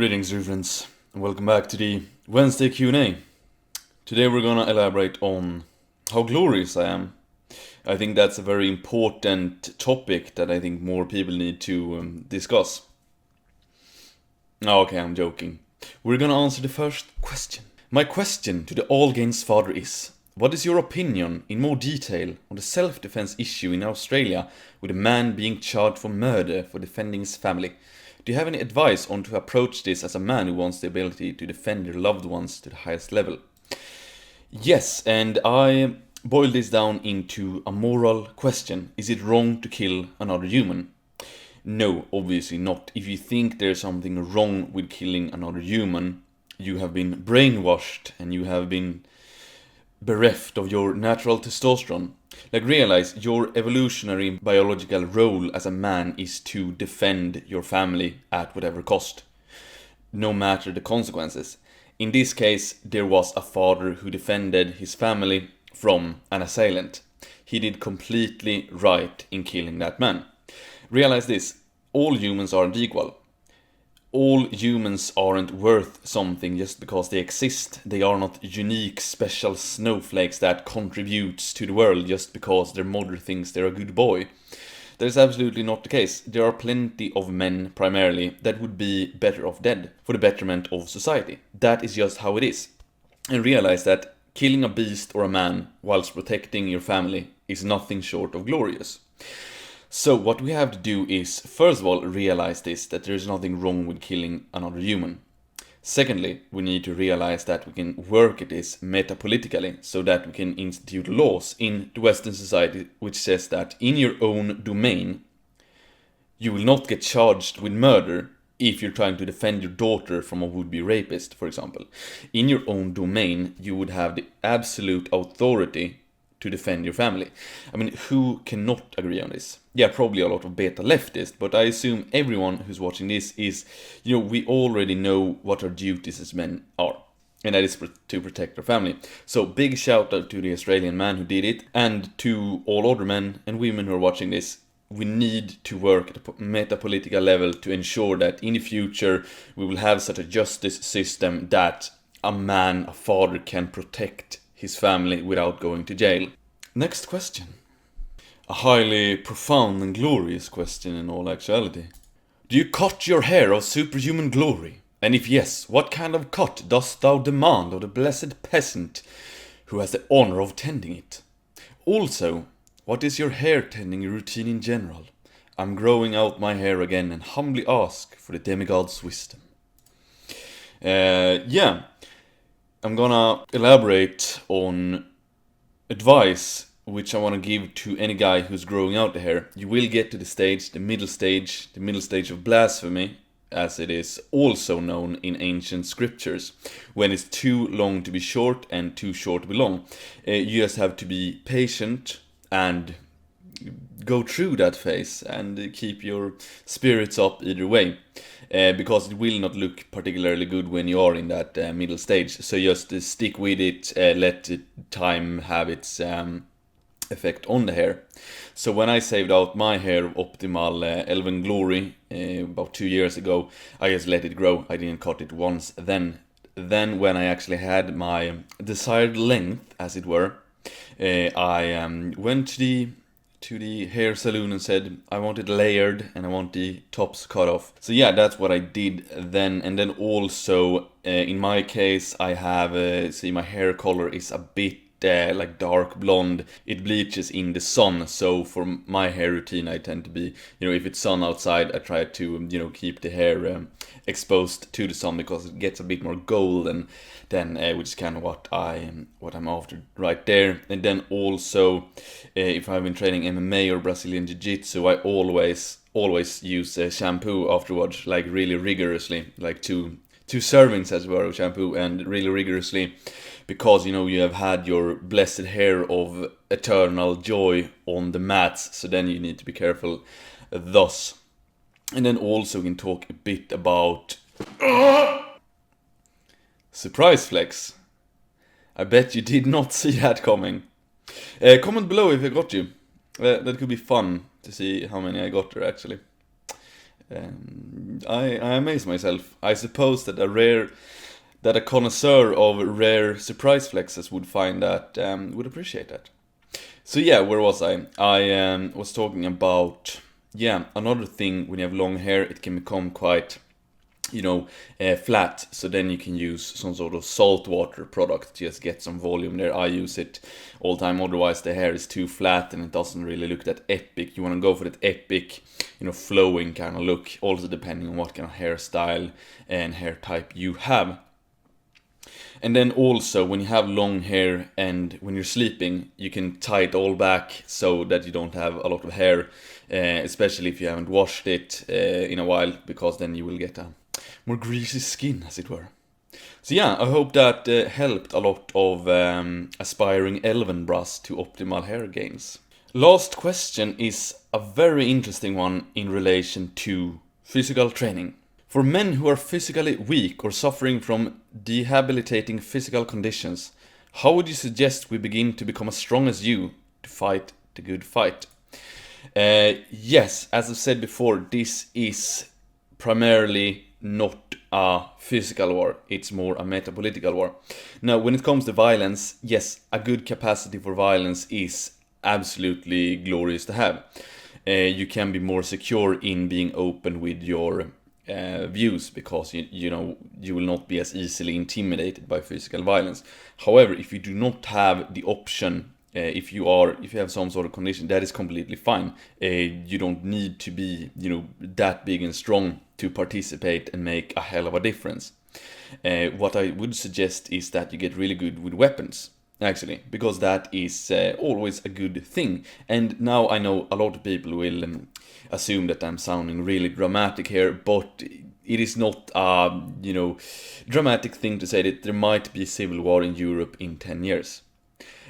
Greetings, dear friends, and welcome back to the Wednesday Q&A. Today we're gonna elaborate on how glorious I am. I think that's a very important topic that I think more people need to discuss. Okay, I'm joking. We're gonna answer the first question. My question to the All Games father is: what is your opinion, in more detail, on the self-defense issue in Australia with a man being charged for murder for defending his family? Do you have any advice on to approach this as a man who wants the ability to defend your loved ones to the highest level? Yes, and I boil this down into a moral question. Is it wrong to kill another human? No, obviously not. If you think there's something wrong with killing another human, you have been brainwashed and you have been bereft of your natural testosterone. Like, realize your evolutionary biological role as a man is to defend your family at whatever cost, no matter the consequences. In this case, there was a father who defended his family from an assailant. He did completely right in killing that man. Realize this: all humans aren't equal. All humans aren't worth something just because they exist. They are not unique, special snowflakes that contributes to the world just because their mother thinks they're a good boy. That is absolutely not the case. There are plenty of men, primarily, that would be better off dead for the betterment of society. That is just how it is. And realize that killing a beast or a man whilst protecting your family is nothing short of glorious. So what we have to do is, first of all, realize this, that there is nothing wrong with killing another human. Secondly, we need to realize that we can work at this metapolitically, so that we can institute laws in the Western society which says that in your own domain, you will not get charged with murder if you're trying to defend your daughter from a would-be rapist, for example. In your own domain, you would have the absolute authority to defend your family. I mean, who cannot agree on this? Yeah, probably a lot of beta leftists, but I assume everyone who's watching this is, we already know what our duties as men are, and that is to protect our family. So big shout out to the Australian man who did it, and to all other men and women who are watching this. We need to work at a metapolitical level to ensure that in the future we will have such a justice system that a father can protect his family without going to jail. Next question. A highly profound and glorious question in all actuality. Do you cut your hair of superhuman glory? And if yes, what kind of cut dost thou demand of the blessed peasant who has the honor of tending it? Also, what is your hair tending routine in general? I'm growing out my hair again and humbly ask for the demigod's wisdom. I'm gonna elaborate on advice which I want to give to any guy who's growing out the hair. You will get to the middle stage of blasphemy, as it is also known in ancient scriptures, when it's too long to be short and too short to be long. You just have to be patient and go through that phase and keep your spirits up either way, because it will not look particularly good when you are in that middle stage. So just stick with it, let time have its effect on the hair. So when I saved out my hair optimal Elven Glory about 2 years ago, I just let it grow. I didn't cut it once. Then when I actually had my desired length, as it were, I went to the hair salon and said I want it layered and I want the tops cut off. So yeah, that's what I did then. And then also in my case, I have see, my hair color is a bit like dark blonde. It bleaches in the sun, so for my hair routine I tend to be, if it's sun outside, I try to keep the hair exposed to the sun, because it gets a bit more gold, and then which is kind of what I'm after right there. And then also if I've been training MMA or Brazilian Jiu-Jitsu, I always use shampoo afterwards, like really rigorously, like two servings as well of shampoo, and really rigorously, because you have had your blessed hair of eternal joy on the mats, so then you need to be careful thus. And then also we can talk a bit about surprise flex. I bet you did not see that coming. Comment below if I got you. That could be fun to see how many I got there actually. I amaze myself. I suppose that a connoisseur of rare surprise flexes would find that, would appreciate that. So yeah, where was I? I was talking about, yeah, another thing. When you have long hair, it can become quite, flat. So then you can use some sort of salt water product to just get some volume there. I use it all the time. Otherwise, the hair is too flat and it doesn't really look that epic. You want to go for that epic, flowing kind of look. Also depending on what kind of hairstyle and hair type you have. And then also, when you have long hair and when you're sleeping, you can tie it all back so that you don't have a lot of hair, especially if you haven't washed it in a while, because then you will get a more greasy skin, as it were. So yeah, I hope that helped a lot of aspiring Elvenbras to optimal hair gains. Last question is a very interesting one in relation to physical training. For men who are physically weak or suffering from debilitating physical conditions, how would you suggest we begin to become as strong as you to fight the good fight? Yes, as I've said before, this is primarily not a physical war, it's more a metapolitical war. Now, when it comes to violence, yes, a good capacity for violence is absolutely glorious to have. You can be more secure in being open with your views, because you will not be as easily intimidated by physical violence. However, if you do not have the option, if you have some sort of condition, that is completely fine. You don't need to be that big and strong to participate and make a hell of a difference. What I would suggest is that you get really good with weapons, actually, because that is always a good thing. And now I know a lot of people will assume that I'm sounding really dramatic here, but it is not a dramatic thing to say that there might be civil war in Europe in 10 years.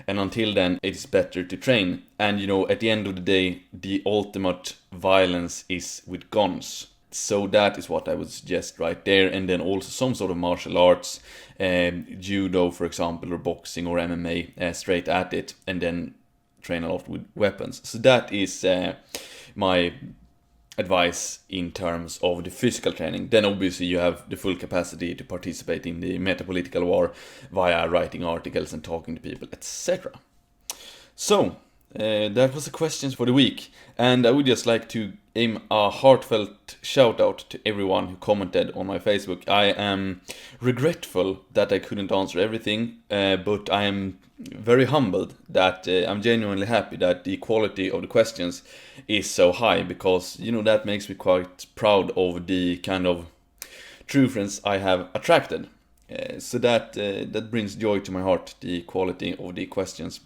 And until then, it's better to train. And at the end of the day, the ultimate violence is with guns. So that is what I would suggest right there. And then also some sort of martial arts, judo, for example, or boxing or MMA, straight at it, and then train a lot with weapons. So that is my advice in terms of the physical training. Then obviously you have the full capacity to participate in the metapolitical war via writing articles and talking to people, etc. So that was the questions for the week, and I would just like to aim a heartfelt shout out to everyone who commented on my Facebook. I am regretful that I couldn't answer everything, but I am very humbled that I'm genuinely happy that the quality of the questions is so high, because that makes me quite proud of the kind of true friends I have attracted. So that brings joy to my heart, the quality of the questions.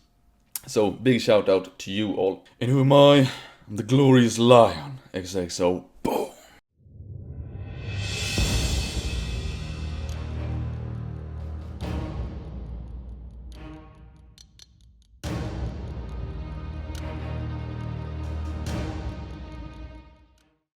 So big shout out to you all. And who am I? I'm the glorious lion, XXO.